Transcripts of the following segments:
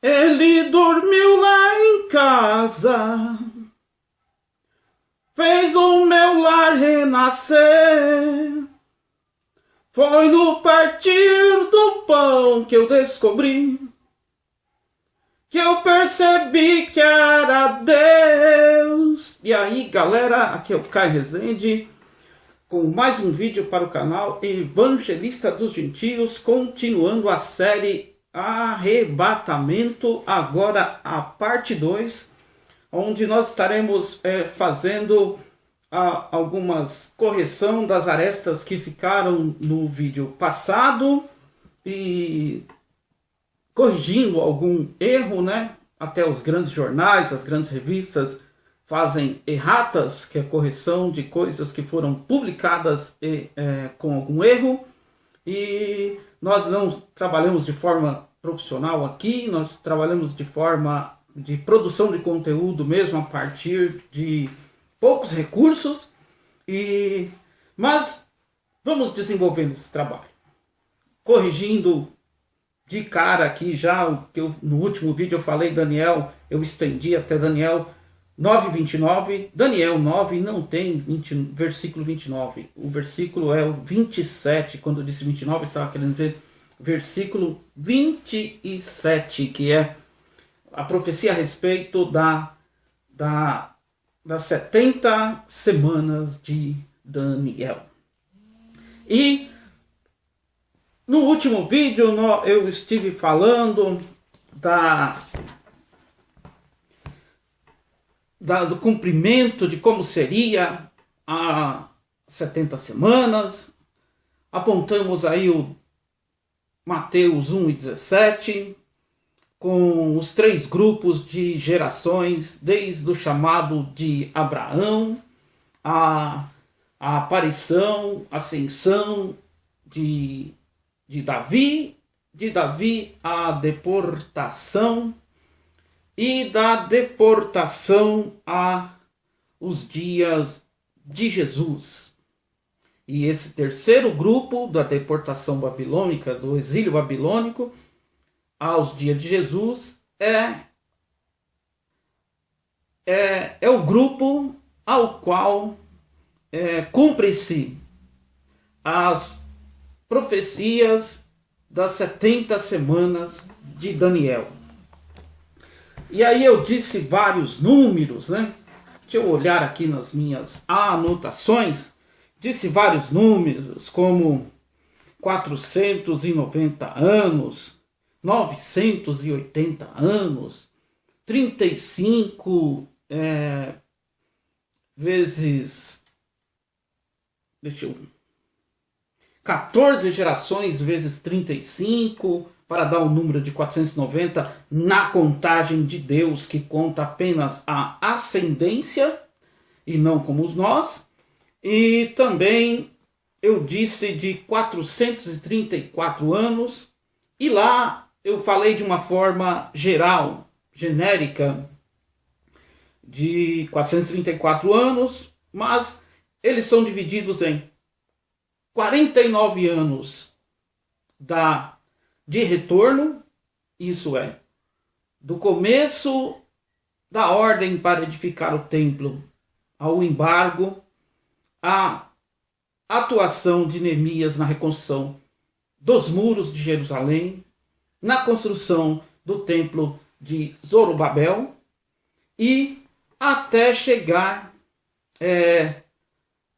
Ele dormiu lá em casa, fez o meu lar renascer. Foi no partir do pão que eu descobri, que eu percebi que era Deus. E aí, galera, aqui é o Caio Rezende, com mais um vídeo para o canal Evangelista dos Gentios, continuando a série Arrebatamento, agora a parte 2, onde nós estaremos fazendo algumas correção das arestas que ficaram no vídeo passado e corrigindo algum erro, né? Até os grandes jornais, as grandes revistas fazem erratas, que é correção de coisas que foram publicadas com algum erro. E nós não trabalhamos de forma profissional aqui, nós trabalhamos de forma de produção de conteúdo mesmo a partir de poucos recursos, mas vamos desenvolvendo esse trabalho, corrigindo de cara aqui já o que no último vídeo eu falei Daniel, eu estendi até Daniel 9:29, Daniel 9 não tem versículo 29, o versículo é o 27, quando eu disse 29 eu estava querendo dizer versículo 27, que é a profecia a respeito das 70 semanas de Daniel. E no último vídeo eu estive falando do cumprimento de como seria as 70 semanas. Apontamos aí o Mateus 1:17, com os 3 grupos de gerações, desde o chamado de Abraão, a aparição, ascensão de Davi, de Davi a deportação, e da deportação a os dias de Jesus. E esse terceiro grupo da deportação babilônica, do exílio babilônico, aos dias de Jesus, é o grupo ao qual cumpre-se as profecias das 70 semanas de Daniel. E aí eu disse vários números, né? Deixa eu olhar aqui nas minhas anotações. Disse vários números, como 490 anos, 980 anos, 35 vezes... 14 gerações vezes 35, para dar o número de 490 na contagem de Deus, que conta apenas a ascendência e não como nós. E também eu disse de 434 anos, e lá eu falei de uma forma geral, genérica, de 434 anos, mas eles são divididos em 49 anos de retorno, isso é, do começo da ordem para edificar o templo ao embargo, a atuação de Neemias na reconstrução dos muros de Jerusalém, na construção do templo de Zorobabel, e até chegar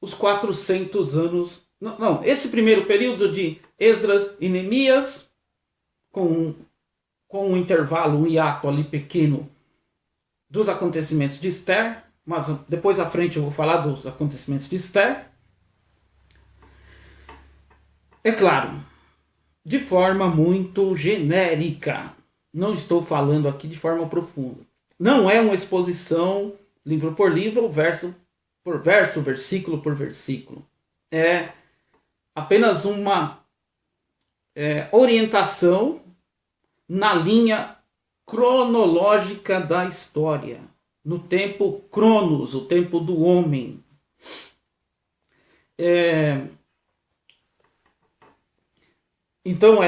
os 400 anos. Não, esse primeiro período de Esdras e Neemias, com um intervalo, um hiato ali pequeno dos acontecimentos de Esther, mas depois à frente eu vou falar dos acontecimentos de Esther. É claro, de forma muito genérica, não estou falando aqui de forma profunda. Não é uma exposição livro por livro, verso por verso, versículo por versículo. É apenas uma orientação na linha cronológica da história, no tempo cronos, o tempo do homem. Então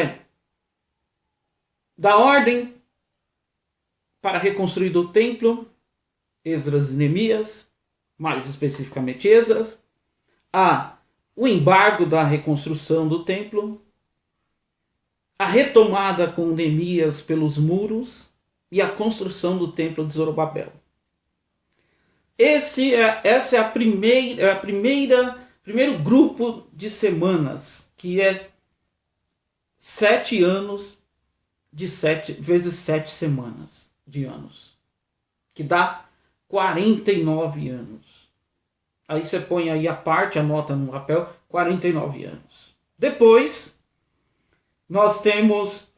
da ordem para reconstruir o templo, Esdras e Neemias, mais especificamente Esdras. Há o embargo da reconstrução do templo, a retomada com Neemias pelos muros e a construção do templo de Zorobabel. Essa é a primeiro grupo de semanas, que é 7 anos de 7 vezes 7 semanas de anos, que dá 49 anos. Aí você põe aí a parte, anota no papel, 49 anos. Depois, nós temos,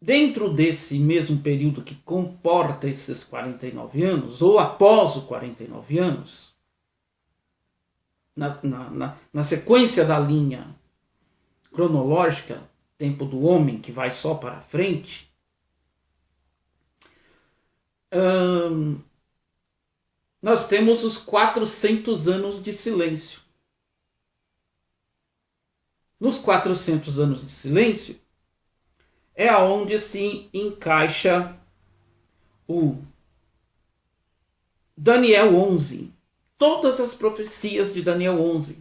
dentro desse mesmo período que comporta esses 49 anos, ou após os 49 anos, na sequência da linha cronológica, tempo do homem, que vai só para frente, nós temos os 400 anos de silêncio. Nos 400 anos de silêncio é aonde se encaixa o Daniel 11. Todas as profecias de Daniel 11.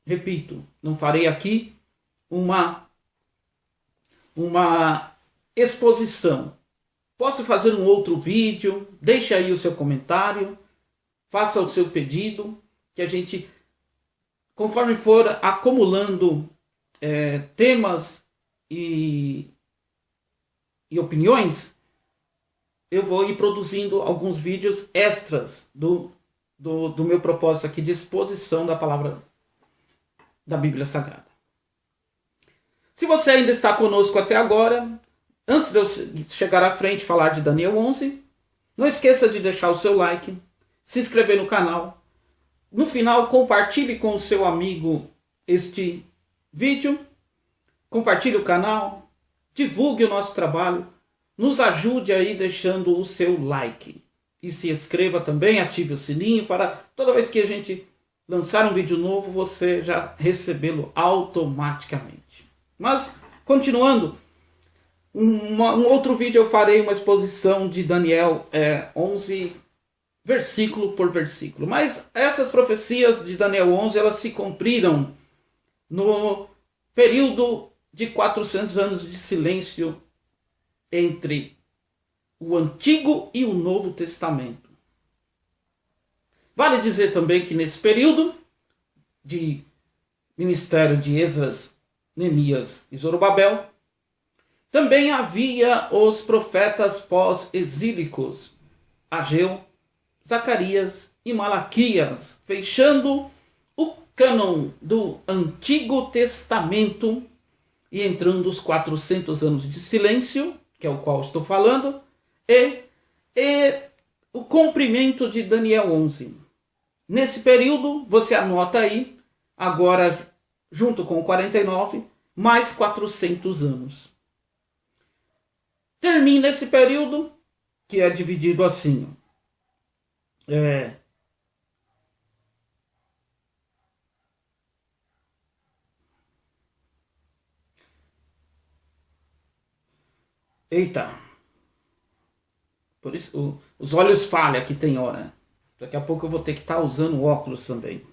Repito, não farei aqui uma exposição. Posso fazer um outro vídeo, deixe aí o seu comentário, faça o seu pedido, que a gente, conforme for acumulando temas e opiniões, eu vou ir produzindo alguns vídeos extras do meu propósito aqui de exposição da palavra da Bíblia Sagrada. Se você ainda está conosco até agora, antes de eu chegar à frente e falar de Daniel 11, não esqueça de deixar o seu like, se inscrever no canal. No final, compartilhe com o seu amigo este vídeo, compartilhe o canal, divulgue o nosso trabalho, nos ajude aí deixando o seu like. E se inscreva também, ative o sininho para toda vez que a gente lançar um vídeo novo, você já recebê-lo automaticamente. Mas, continuando, um outro vídeo eu farei uma exposição de Daniel 11, versículo por versículo. Mas essas profecias de Daniel 11, elas se cumpriram no período de 400 anos de silêncio entre o Antigo e o Novo Testamento. Vale dizer também que nesse período de ministério de Esdras, Neemias e Zorobabel, também havia os profetas pós-exílicos, Ageu, Zacarias e Malaquias, fechando o cânon do Antigo Testamento e entrando os 400 anos de silêncio, que é o qual estou falando, e o cumprimento de Daniel 11. Nesse período, você anota aí, agora junto com 49, mais 400 anos. Termina esse período, que é dividido assim. Eita. Por isso, os olhos falham, aqui tem hora. Daqui a pouco eu vou ter que estar usando óculos também.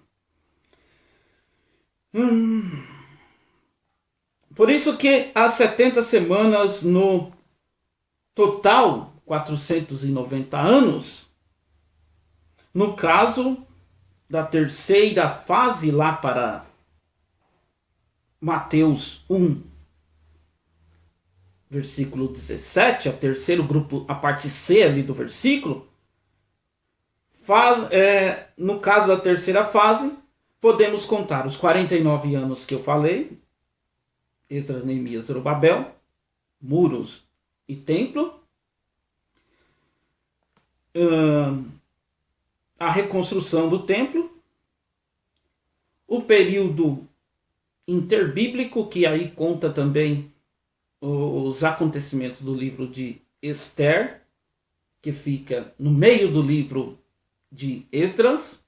Por isso que as 70 semanas no total, 490 anos, no caso da terceira fase lá para Mateus 1, versículo 17, o terceiro grupo, a parte C ali do versículo, no caso da terceira fase, podemos contar os 49 anos que eu falei, Esdras, Neemias, Zorobabel, muros e templo, a reconstrução do templo, o período interbíblico, que aí conta também os acontecimentos do livro de Esther, que fica no meio do livro de Esdras.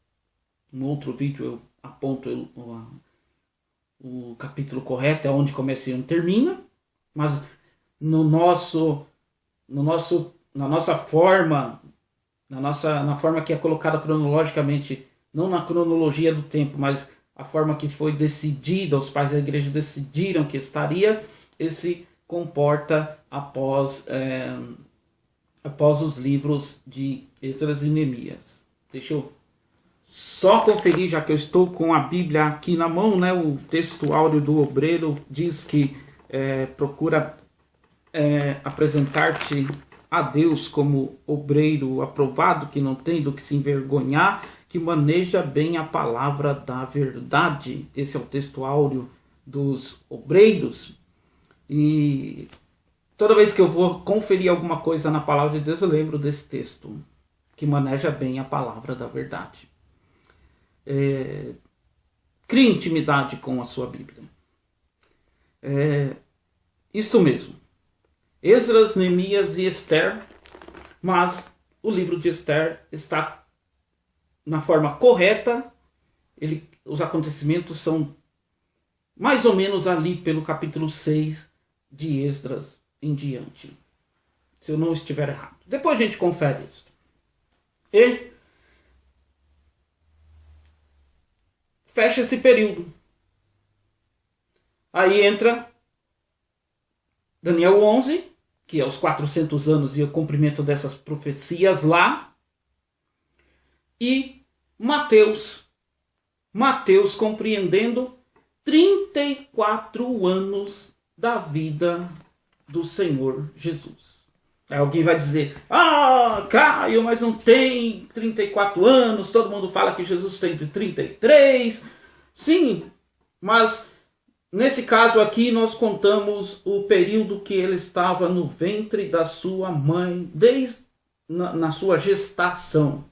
No outro vídeo eu aponto o capítulo correto é onde começa e onde termina, mas no nosso, na nossa forma, na forma que é colocada cronologicamente, não na cronologia do tempo, mas a forma que foi decidida, os pais da igreja decidiram que estaria, esse comporta após os livros de Esdras e Neemias. Deixa eu só conferir, já que eu estou com a Bíblia aqui na mão, né? O texto áureo do obreiro diz que procura apresentar-te a Deus como obreiro aprovado, que não tem do que se envergonhar, que maneja bem a palavra da verdade. Esse é o texto áureo dos obreiros. E toda vez que eu vou conferir alguma coisa na palavra de Deus, eu lembro desse texto, que maneja bem a palavra da verdade. Crie intimidade com a sua Bíblia. Isto mesmo. Esdras, Neemias e Esther, mas o livro de Esther está na forma correta. Os acontecimentos são mais ou menos ali pelo capítulo 6 de Esdras em diante, se eu não estiver errado. Depois a gente confere isso. E fecha esse período. Aí entra Daniel 11, que é os 400 anos e o cumprimento dessas profecias lá. E Mateus compreendendo 34 anos da vida do Senhor Jesus. Aí alguém vai dizer, Caio, mas não tem 34 anos, todo mundo fala que Jesus tem 33. Sim, mas nesse caso aqui nós contamos o período que ele estava no ventre da sua mãe, desde na sua gestação.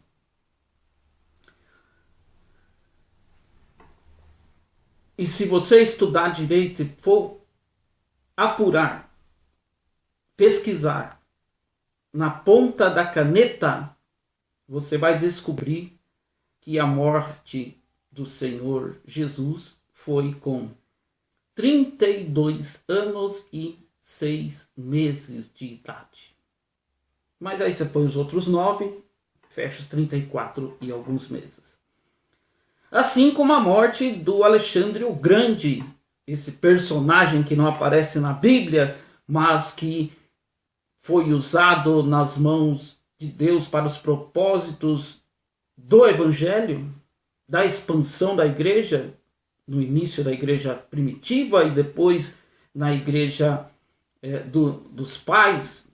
E se você estudar direito e for apurar, pesquisar na ponta da caneta, você vai descobrir que a morte do Senhor Jesus foi com 32 anos e 6 meses de idade. Mas aí você põe os outros 9, fecha os 34 e alguns meses. Assim como a morte do Alexandre o Grande, esse personagem que não aparece na Bíblia, mas que foi usado nas mãos de Deus para os propósitos do Evangelho, da expansão da igreja, no início da igreja primitiva e depois na igreja dos pais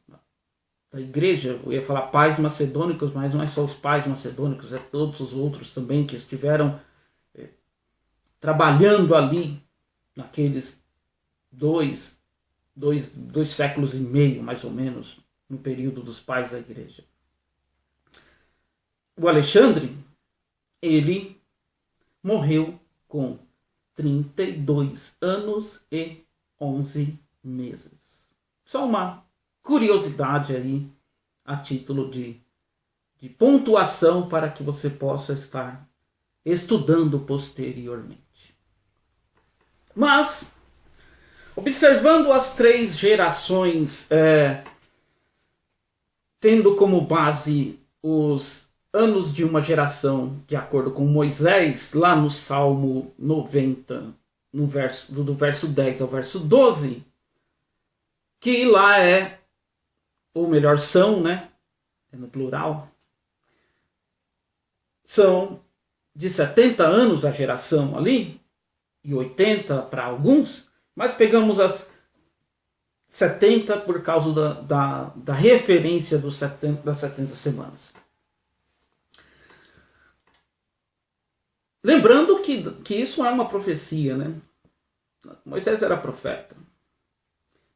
da igreja. Eu ia falar pais macedônicos, mas não é só os pais macedônicos, é todos os outros também que estiveram trabalhando ali naqueles dois séculos e meio, mais ou menos, no período dos pais da igreja. O Alexandre, ele morreu com 32 anos e 11 meses. Só uma curiosidade aí, a título de pontuação para que você possa estar estudando posteriormente. Mas, observando as 3 gerações, tendo como base os anos de uma geração, de acordo com Moisés, lá no Salmo 90, do verso 10 ao verso 12, que lá ou melhor, são, né? É no plural. São de 70 anos a geração ali, e 80 para alguns, mas pegamos as 70 por causa da referência das 70 semanas. Lembrando que isso é uma profecia, né? Moisés era profeta.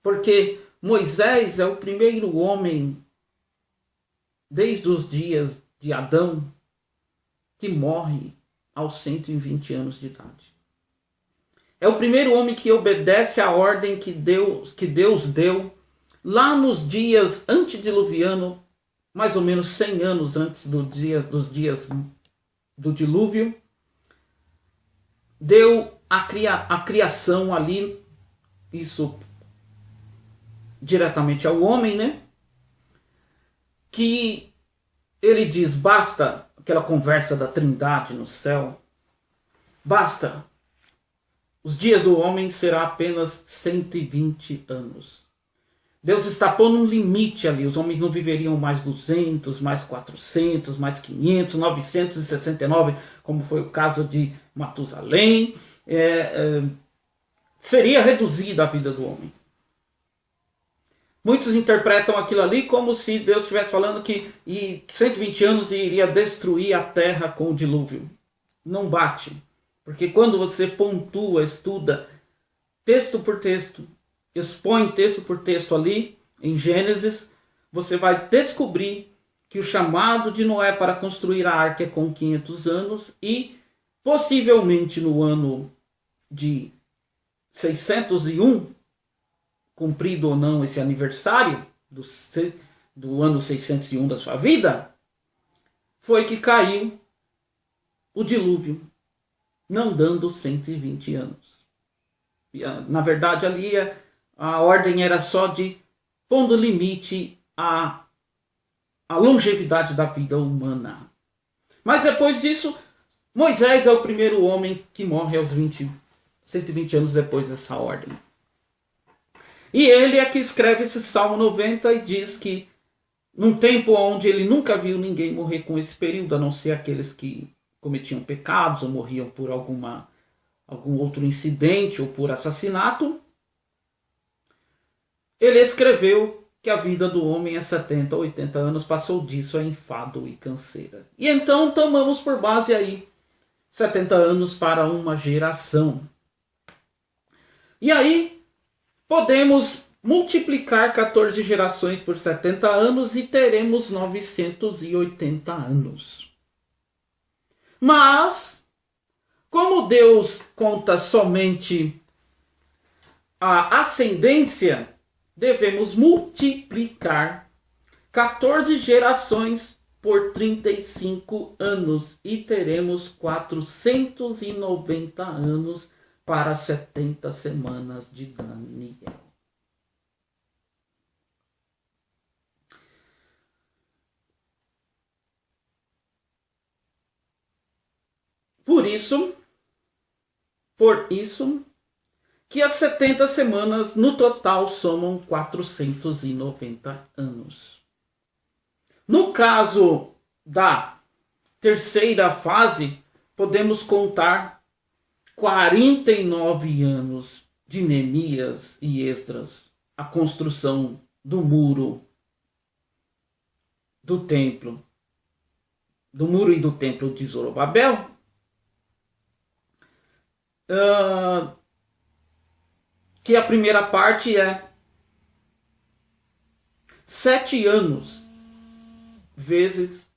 Porque Moisés é o primeiro homem, desde os dias de Adão, que morre aos 120 anos de idade. É o primeiro homem que obedece à ordem que Deus deu lá nos dias antediluvianos, mais ou menos 100 anos antes dos dias do dilúvio. Deu a criação ali, isso diretamente ao homem, né? Que ele diz, basta aquela conversa da Trindade no céu, basta, os dias do homem será apenas 120 anos. Deus está pondo um limite ali, os homens não viveriam mais 200, mais 400, mais 500, 969, como foi o caso de Matusalém. Seria reduzida a vida do homem. Muitos interpretam aquilo ali como se Deus estivesse falando que 120 anos iria destruir a terra com o dilúvio. Não bate. Porque quando você pontua, estuda texto por texto, expõe texto por texto ali em Gênesis, você vai descobrir que o chamado de Noé para construir a arca é com 500 anos e possivelmente no ano de 601, cumprido ou não esse aniversário do ano 601 da sua vida, foi que caiu o dilúvio, não dando 120 anos. Na verdade, ali a ordem era só de pondo limite à longevidade da vida humana. Mas depois disso, Moisés é o primeiro homem que morre aos 120 anos depois dessa ordem. E ele é que escreve esse Salmo 90 e diz que num tempo onde ele nunca viu ninguém morrer com esse período, a não ser aqueles que cometiam pecados ou morriam por algum outro incidente ou por assassinato, ele escreveu que a vida do homem é 70 ou 80 anos, passou disso a enfado e canseira. E então tomamos por base aí 70 anos para uma geração. E aí podemos multiplicar 14 gerações por 70 anos e teremos 980 anos. Mas, como Deus conta somente a ascendência, devemos multiplicar 14 gerações por 35 anos e teremos 490 anos para 70 semanas de Daniel. Por isso, que as 70 semanas no total somam 490 anos. No caso da terceira fase, podemos contar 49 anos de Neemias e Esdras, a construção do muro do templo, do muro e do templo de Zorobabel, que a primeira parte é 7 anos vezes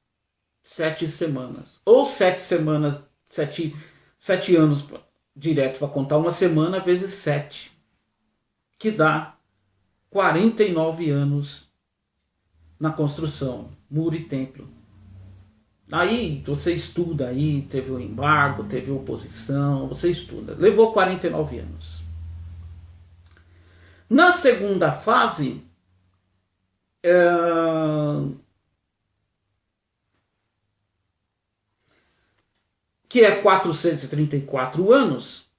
7 semanas. Ou 7 semanas, 7 anos direto para contar uma semana vezes 7. Que dá 49 anos na construção, muro e templo. Aí você estuda aí, teve o embargo, teve oposição, você estuda. Levou 49 anos. Na segunda fase, que é 434 anos,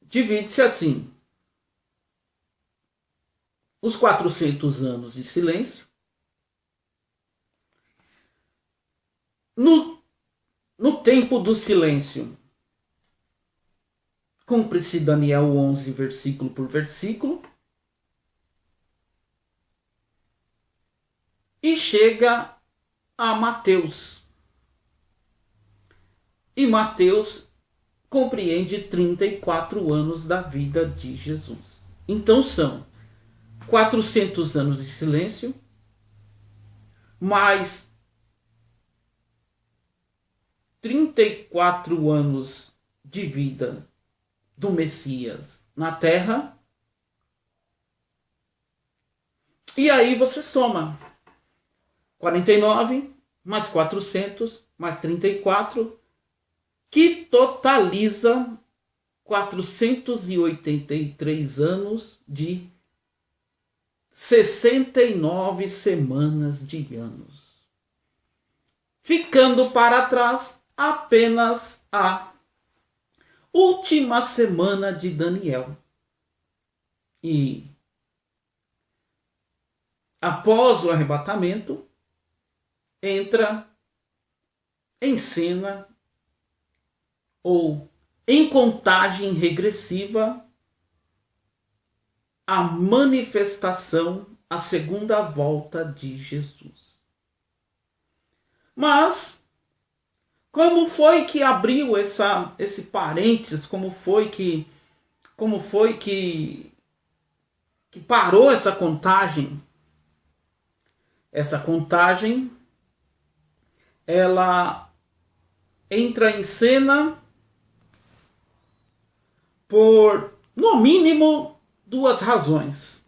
divide-se assim. Os 400 anos de silêncio, no tempo do silêncio, cumpre-se Daniel 11, versículo por versículo, e chega a Mateus. E Mateus compreende 34 anos da vida de Jesus. Então são 400 anos de silêncio, mais 34 anos de vida do Messias na Terra. E aí você soma 49 mais 400 mais 34, que totaliza 483 anos de 69 semanas de anos, ficando para trás apenas a última semana de Daniel. E após o arrebatamento, entra em cena ou em contagem regressiva a manifestação, a segunda volta de Jesus. Mas como foi que abriu esse parênteses? Como foi que parou essa contagem? Essa contagem, ela entra em cena por, no mínimo, duas razões.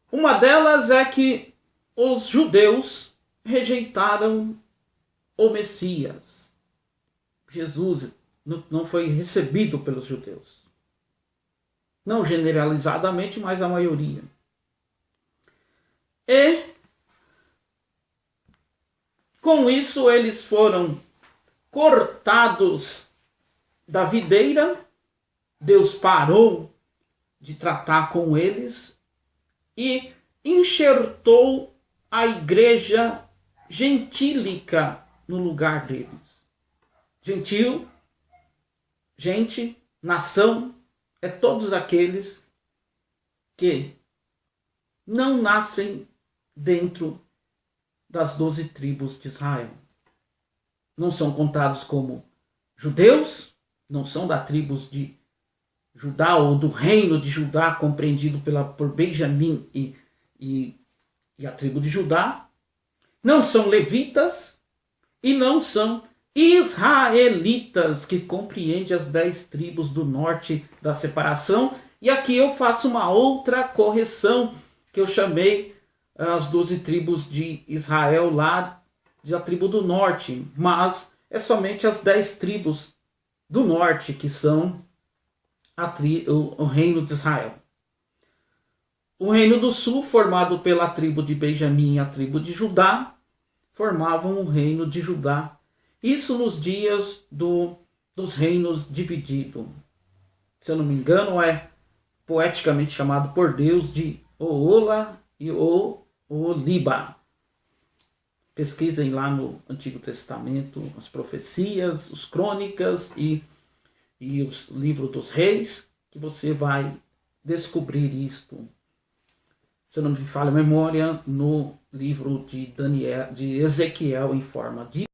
Uma delas é que os judeus rejeitaram o Messias. Jesus não foi recebido pelos judeus. Não generalizadamente, mas a maioria. E com isso eles foram cortados da videira. Deus parou de tratar com eles e enxertou a igreja gentílica no lugar deles. Gentil, gente, nação, é todos aqueles que não nascem dentro das 12 tribos de Israel. Não são contados como judeus, não são da tribo de Judá ou do reino de Judá, compreendido por Benjamim e a tribo de Judá. Não são levitas e não são israelitas, que compreende as 10 tribos do norte da separação. E aqui eu faço uma outra correção, que eu chamei as 12 tribos de Israel lá da tribo do norte, mas é somente as 10 tribos do norte que são o reino de Israel. O reino do sul, formado pela tribo de Benjamim e a tribo de Judá, formavam o reino de Judá. Isso nos dias dos reinos divididos. Se eu não me engano, é poeticamente chamado por Deus de Oola e Oholiba. Pesquisem lá no Antigo Testamento as profecias, os crônicas e os livros dos reis, que você vai descobrir isto. Se eu não me falha a memória, no livro de Ezequiel em forma de